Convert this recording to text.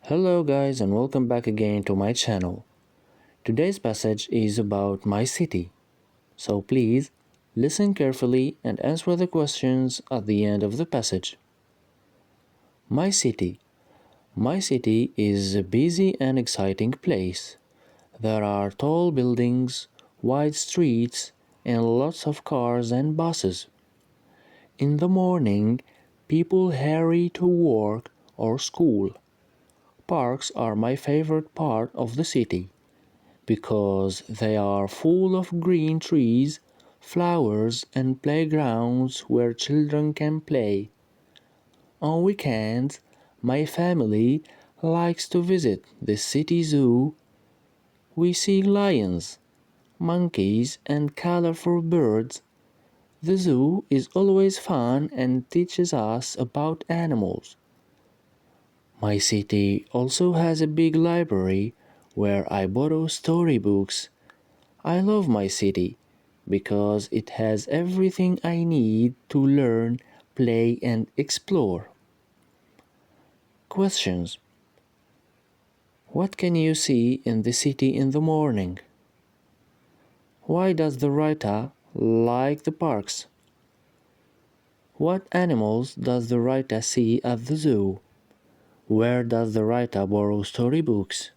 Hello guys and welcome back again to my channel. Today's passage is about my city. So please listen carefully and answer the questions at the end of the passage. My city. My city is a busy and exciting place. There are tall buildings, wide streets, and lots of cars and buses. In the morning, people hurry to work or school. Parks are my favorite part of the city because they are full of green trees, flowers, and playgrounds where children can play. On weekends, my family likes to visit the city zoo. We see lions, monkeys, and colorful birds. The zoo is always fun and teaches us about animals. My city also has a big library where I borrow storybooks. I love my city because it has everything I need to learn, play, and explore. Questions. What can you see in the city in the morning? Why does the writer like the parks? What animals does the writer see at the zoo? Where does the writer borrow storybooks?